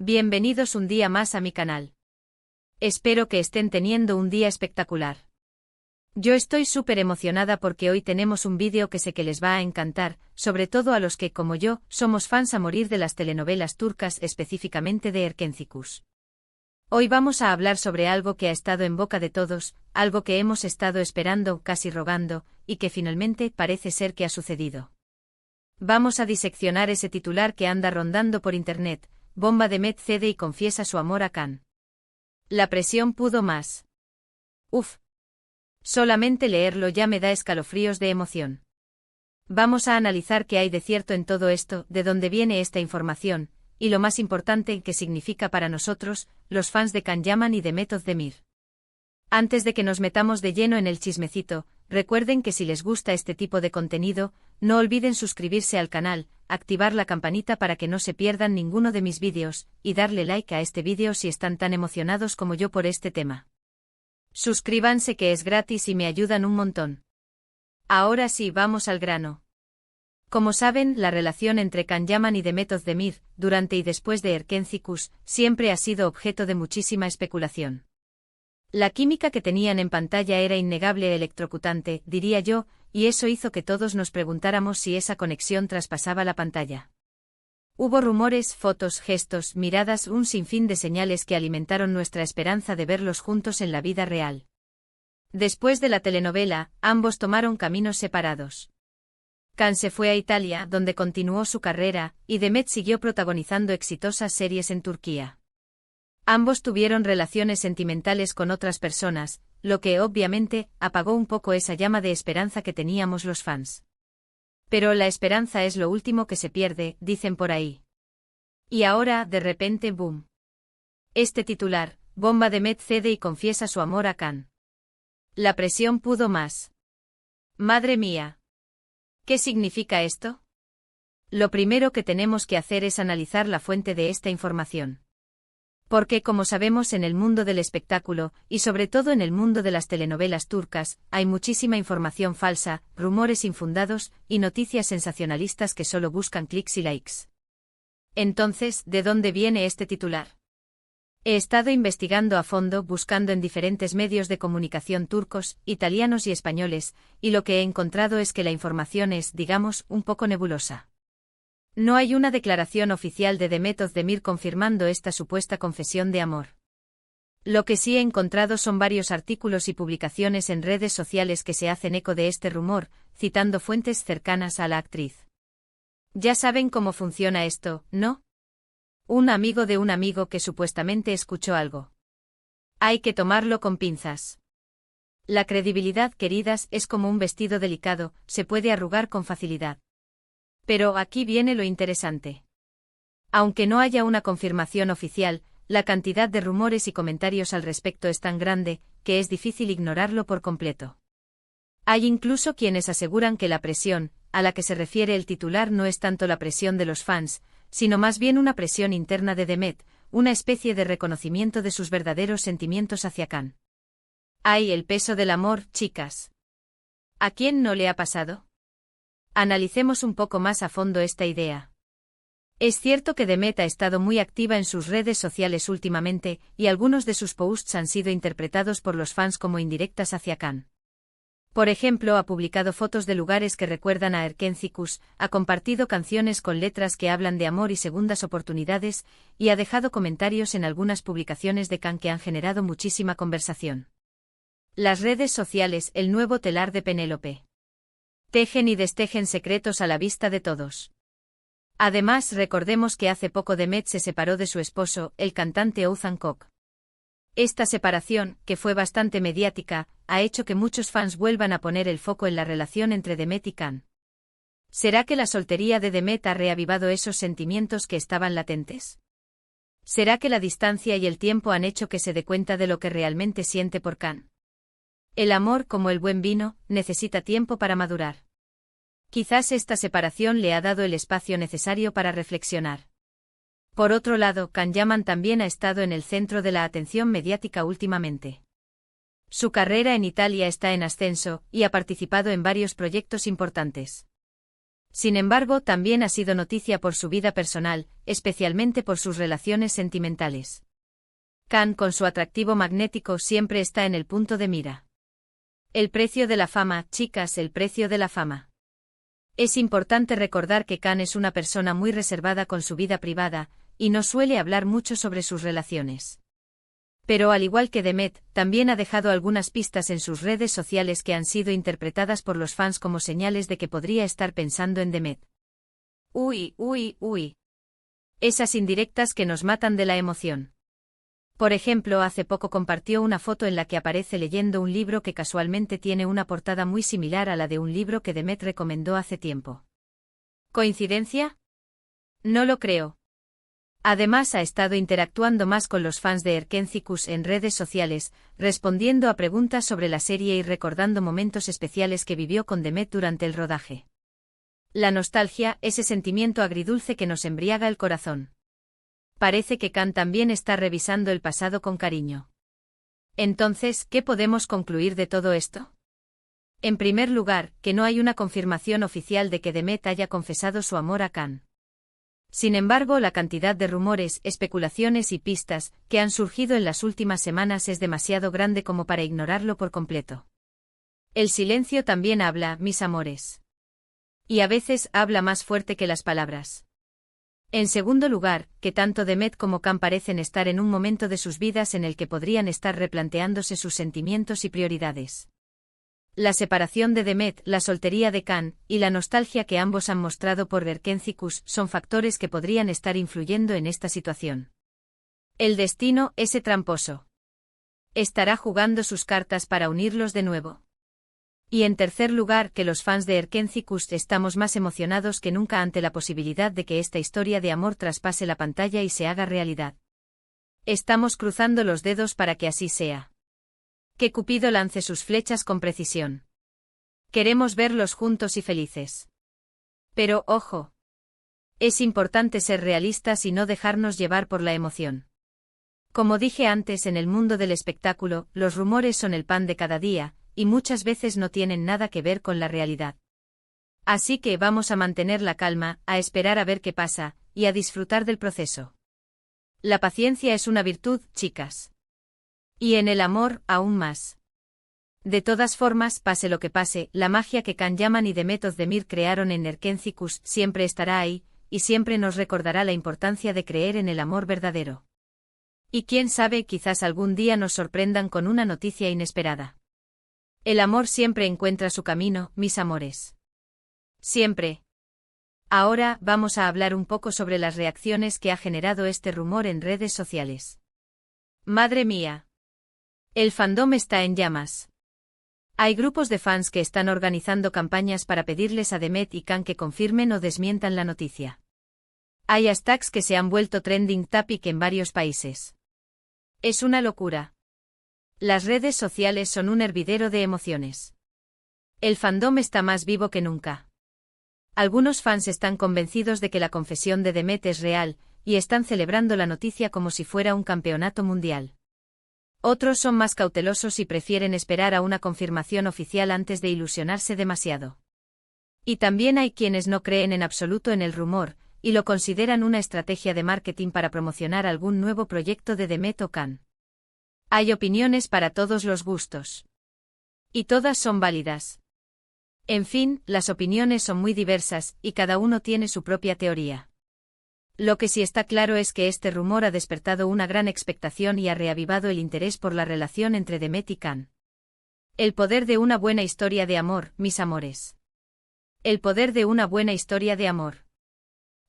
Bienvenidos un día más a mi canal. Espero que estén teniendo un día espectacular. Yo estoy súper emocionada porque hoy tenemos un vídeo que sé que les va a encantar, sobre todo a los que, como yo, somos fans a morir de las telenovelas turcas, específicamente de Erkencikus. Hoy vamos a hablar sobre algo que ha estado en boca de todos, algo que hemos estado esperando, casi rogando, y que finalmente parece ser que ha sucedido. Vamos a diseccionar ese titular que anda rondando por internet: Bomba Demet cede y confiesa su amor a Can. La presión pudo más. Uf. Solamente leerlo ya me da escalofríos de emoción. Vamos a analizar qué hay de cierto en todo esto, de dónde viene esta información, y lo más importante, qué significa para nosotros, los fans de Can Yaman y Demet Özdemir. Antes de que nos metamos de lleno en el chismecito, recuerden que si les gusta este tipo de contenido, no olviden suscribirse al canal, activar la campanita para que no se pierdan ninguno de mis vídeos, y darle like a este vídeo si están tan emocionados como yo por este tema. Suscríbanse, que es gratis y me ayudan un montón. Ahora sí, vamos al grano. Como saben, la relación entre Can Yaman y Demet Özdemir, durante y después de Erkencikus, siempre ha sido objeto de muchísima especulación. La química que tenían en pantalla era innegable, electrocutante, diría yo, y eso hizo que todos nos preguntáramos si esa conexión traspasaba la pantalla. Hubo rumores, fotos, gestos, miradas, un sinfín de señales que alimentaron nuestra esperanza de verlos juntos en la vida real. Después de la telenovela, ambos tomaron caminos separados. Can se fue a Italia, donde continuó su carrera, y Demet siguió protagonizando exitosas series en Turquía. Ambos tuvieron relaciones sentimentales con otras personas, lo que, obviamente, apagó un poco esa llama de esperanza que teníamos los fans. Pero la esperanza es lo último que se pierde, dicen por ahí. Y ahora, de repente, boom. Este titular: Bomba Demet cede y confiesa su amor a Can. La presión pudo más. Madre mía. ¿Qué significa esto? Lo primero que tenemos que hacer es analizar la fuente de esta información. Porque, como sabemos, en el mundo del espectáculo, y sobre todo en el mundo de las telenovelas turcas, hay muchísima información falsa, rumores infundados, y noticias sensacionalistas que solo buscan clics y likes. Entonces, ¿de dónde viene este titular? He estado investigando a fondo, buscando en diferentes medios de comunicación turcos, italianos y españoles, y lo que he encontrado es que la información es, digamos, un poco nebulosa. No hay una declaración oficial de Demet Özdemir confirmando esta supuesta confesión de amor. Lo que sí he encontrado son varios artículos y publicaciones en redes sociales que se hacen eco de este rumor, citando fuentes cercanas a la actriz. Ya saben cómo funciona esto, ¿no? Un amigo de un amigo que supuestamente escuchó algo. Hay que tomarlo con pinzas. La credibilidad, queridas, es como un vestido delicado, se puede arrugar con facilidad. Pero aquí viene lo interesante. Aunque no haya una confirmación oficial, la cantidad de rumores y comentarios al respecto es tan grande, que es difícil ignorarlo por completo. Hay incluso quienes aseguran que la presión, a la que se refiere el titular, no es tanto la presión de los fans, sino más bien una presión interna de Demet, una especie de reconocimiento de sus verdaderos sentimientos hacia Can. ¡Ay, el peso del amor, chicas! ¿A quién no le ha pasado? Analicemos un poco más a fondo esta idea. Es cierto que Demet ha estado muy activa en sus redes sociales últimamente, y algunos de sus posts han sido interpretados por los fans como indirectas hacia Can. Por ejemplo, ha publicado fotos de lugares que recuerdan a Erkencikus, ha compartido canciones con letras que hablan de amor y segundas oportunidades, y ha dejado comentarios en algunas publicaciones de Can que han generado muchísima conversación. Las redes sociales, el nuevo telar de Penélope. Tejen y destejen secretos a la vista de todos. Además, recordemos que hace poco Demet se separó de su esposo, el cantante Oğuzhan Koç. Esta separación, que fue bastante mediática, ha hecho que muchos fans vuelvan a poner el foco en la relación entre Demet y Can. ¿Será que la soltería de Demet ha reavivado esos sentimientos que estaban latentes? ¿Será que la distancia y el tiempo han hecho que se dé cuenta de lo que realmente siente por Can? El amor, como el buen vino, necesita tiempo para madurar. Quizás esta separación le ha dado el espacio necesario para reflexionar. Por otro lado, Can Yaman también ha estado en el centro de la atención mediática últimamente. Su carrera en Italia está en ascenso, y ha participado en varios proyectos importantes. Sin embargo, también ha sido noticia por su vida personal, especialmente por sus relaciones sentimentales. Can, con su atractivo magnético, siempre está en el punto de mira. El precio de la fama, chicas, el precio de la fama. Es importante recordar que Can es una persona muy reservada con su vida privada, y no suele hablar mucho sobre sus relaciones. Pero al igual que Demet, también ha dejado algunas pistas en sus redes sociales que han sido interpretadas por los fans como señales de que podría estar pensando en Demet. Uy, uy, uy. Esas indirectas que nos matan de la emoción. Por ejemplo, hace poco compartió una foto en la que aparece leyendo un libro que casualmente tiene una portada muy similar a la de un libro que Demet recomendó hace tiempo. ¿Coincidencia? No lo creo. Además, ha estado interactuando más con los fans de Erkencikus en redes sociales, respondiendo a preguntas sobre la serie y recordando momentos especiales que vivió con Demet durante el rodaje. La nostalgia, ese sentimiento agridulce que nos embriaga el corazón. Parece que Can también está revisando el pasado con cariño. Entonces, ¿qué podemos concluir de todo esto? En primer lugar, que no hay una confirmación oficial de que Demet haya confesado su amor a Can. Sin embargo, la cantidad de rumores, especulaciones y pistas que han surgido en las últimas semanas es demasiado grande como para ignorarlo por completo. El silencio también habla, mis amores. Y a veces habla más fuerte que las palabras. En segundo lugar, que tanto Demet como Can parecen estar en un momento de sus vidas en el que podrían estar replanteándose sus sentimientos y prioridades. La separación de Demet, la soltería de Can, y la nostalgia que ambos han mostrado por Erkencikus son factores que podrían estar influyendo en esta situación. El destino, ese tramposo. ¿Estará jugando sus cartas para unirlos de nuevo? Y en tercer lugar, que los fans de Erkencikus estamos más emocionados que nunca ante la posibilidad de que esta historia de amor traspase la pantalla y se haga realidad. Estamos cruzando los dedos para que así sea. Que Cupido lance sus flechas con precisión. Queremos verlos juntos y felices. Pero, ojo. Es importante ser realistas y no dejarnos llevar por la emoción. Como dije antes, en el mundo del espectáculo, los rumores son el pan de cada día, y muchas veces no tienen nada que ver con la realidad. Así que vamos a mantener la calma, a esperar a ver qué pasa, y a disfrutar del proceso. La paciencia es una virtud, chicas. Y en el amor, aún más. De todas formas, pase lo que pase, la magia que Can Yaman y Demet Özdemir crearon en Erkencikus siempre estará ahí, y siempre nos recordará la importancia de creer en el amor verdadero. Y quién sabe, quizás algún día nos sorprendan con una noticia inesperada. El amor siempre encuentra su camino, mis amores. Siempre. Ahora, vamos a hablar un poco sobre las reacciones que ha generado este rumor en redes sociales. Madre mía. El fandom está en llamas. Hay grupos de fans que están organizando campañas para pedirles a Demet y Can que confirmen o desmientan la noticia. Hay hashtags que se han vuelto trending topic en varios países. Es una locura. Las redes sociales son un hervidero de emociones. El fandom está más vivo que nunca. Algunos fans están convencidos de que la confesión de Demet es real, y están celebrando la noticia como si fuera un campeonato mundial. Otros son más cautelosos y prefieren esperar a una confirmación oficial antes de ilusionarse demasiado. Y también hay quienes no creen en absoluto en el rumor, y lo consideran una estrategia de marketing para promocionar algún nuevo proyecto de Demet o Can. Hay opiniones para todos los gustos. Y todas son válidas. En fin, las opiniones son muy diversas, y cada uno tiene su propia teoría. Lo que sí está claro es que este rumor ha despertado una gran expectación y ha reavivado el interés por la relación entre Demet y Can. El poder de una buena historia de amor, mis amores. El poder de una buena historia de amor.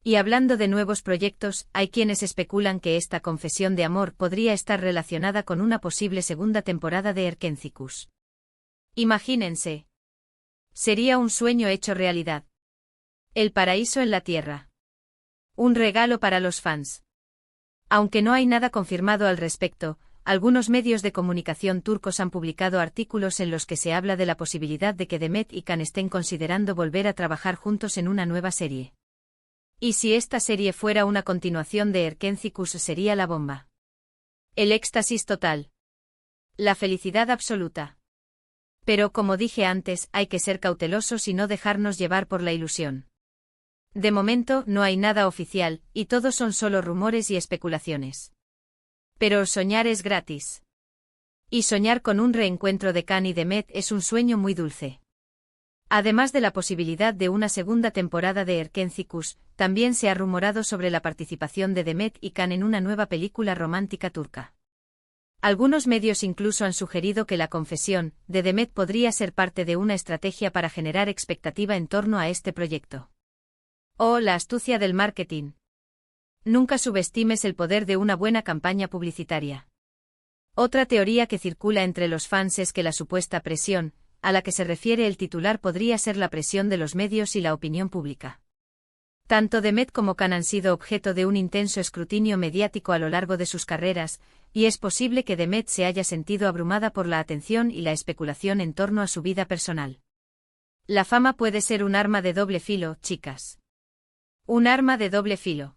Y hablando de nuevos proyectos, hay quienes especulan que esta confesión de amor podría estar relacionada con una posible segunda temporada de Erkencikus. Imagínense. Sería un sueño hecho realidad. El paraíso en la tierra. Un regalo para los fans. Aunque no hay nada confirmado al respecto, algunos medios de comunicación turcos han publicado artículos en los que se habla de la posibilidad de que Demet y Can estén considerando volver a trabajar juntos en una nueva serie. Y si esta serie fuera una continuación de Erkencikus sería la bomba. El éxtasis total. La felicidad absoluta. Pero como dije antes, hay que ser cautelosos y no dejarnos llevar por la ilusión. De momento no hay nada oficial, y todos son solo rumores y especulaciones. Pero soñar es gratis. Y soñar con un reencuentro de Can y Demet es un sueño muy dulce. Además de la posibilidad de una segunda temporada de Erkenciküs, también se ha rumorado sobre la participación de Demet y Can en una nueva película romántica turca. Algunos medios incluso han sugerido que la confesión de Demet podría ser parte de una estrategia para generar expectativa en torno a este proyecto. Oh, la astucia del marketing. Nunca subestimes el poder de una buena campaña publicitaria. Otra teoría que circula entre los fans es que la supuesta presión, a la que se refiere el titular, podría ser la presión de los medios y la opinión pública. Tanto Demet como Can han sido objeto de un intenso escrutinio mediático a lo largo de sus carreras, y es posible que Demet se haya sentido abrumada por la atención y la especulación en torno a su vida personal. La fama puede ser un arma de doble filo, chicas. Un arma de doble filo.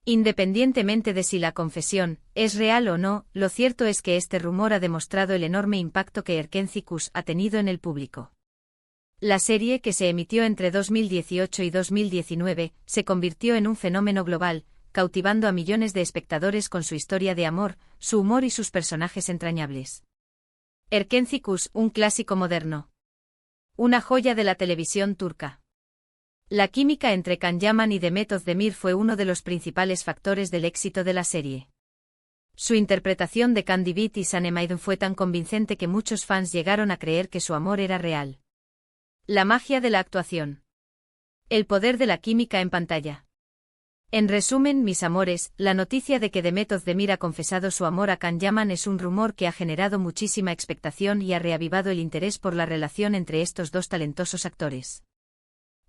Independientemente de si la confesión es real o no, lo cierto es que este rumor ha demostrado el enorme impacto que Erkenciküs ha tenido en el público. La serie, que se emitió entre 2018 y 2019, se convirtió en un fenómeno global, cautivando a millones de espectadores con su historia de amor, su humor y sus personajes entrañables. Erkenciküs, un clásico moderno. Una joya de la televisión turca. La química entre Can Yaman y Demet Özdemir fue uno de los principales factores del éxito de la serie. Su interpretación de Can Divit y Sanem fue tan convincente que muchos fans llegaron a creer que su amor era real. La magia de la actuación. El poder de la química en pantalla. En resumen, mis amores, la noticia de que Demet Özdemir ha confesado su amor a Can Yaman es un rumor que ha generado muchísima expectación y ha reavivado el interés por la relación entre estos dos talentosos actores.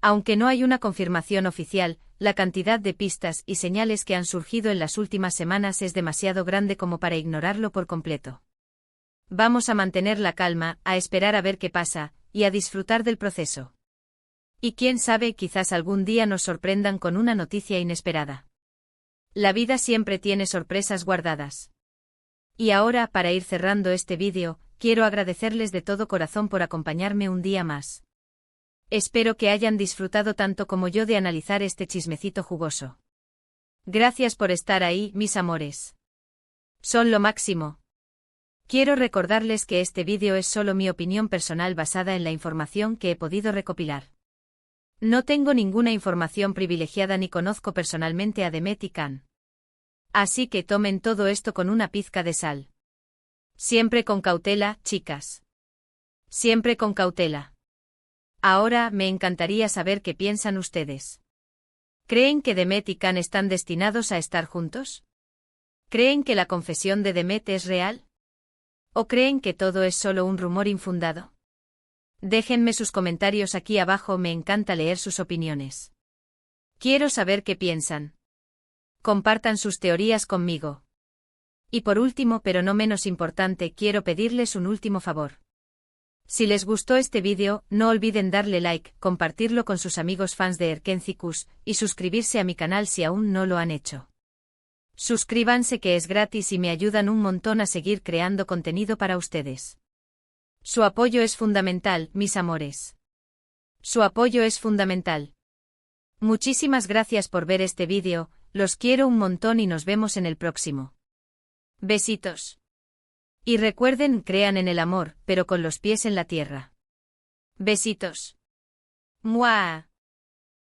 Aunque no hay una confirmación oficial, la cantidad de pistas y señales que han surgido en las últimas semanas es demasiado grande como para ignorarlo por completo. Vamos a mantener la calma, a esperar a ver qué pasa, y a disfrutar del proceso. Y quién sabe, quizás algún día nos sorprendan con una noticia inesperada. La vida siempre tiene sorpresas guardadas. Y ahora, para ir cerrando este vídeo, quiero agradecerles de todo corazón por acompañarme un día más. Espero que hayan disfrutado tanto como yo de analizar este chismecito jugoso. Gracias por estar ahí, mis amores. Son lo máximo. Quiero recordarles que este vídeo es solo mi opinión personal basada en la información que he podido recopilar. No tengo ninguna información privilegiada ni conozco personalmente a Demet y Can. Así que tomen todo esto con una pizca de sal. Siempre con cautela, chicas. Siempre con cautela. Ahora, me encantaría saber qué piensan ustedes. ¿Creen que Demet y Can están destinados a estar juntos? ¿Creen que la confesión de Demet es real? ¿O creen que todo es solo un rumor infundado? Déjenme sus comentarios aquí abajo, me encanta leer sus opiniones. Quiero saber qué piensan. Compartan sus teorías conmigo. Y por último, pero no menos importante, quiero pedirles un último favor. Si les gustó este vídeo, no olviden darle like, compartirlo con sus amigos fans de Erkenciküs, y suscribirse a mi canal si aún no lo han hecho. Suscríbanse, que es gratis y me ayudan un montón a seguir creando contenido para ustedes. Su apoyo es fundamental, mis amores. Su apoyo es fundamental. Muchísimas gracias por ver este vídeo, los quiero un montón y nos vemos en el próximo. Besitos. Y recuerden, crean en el amor, pero con los pies en la tierra. Besitos. ¡Mua!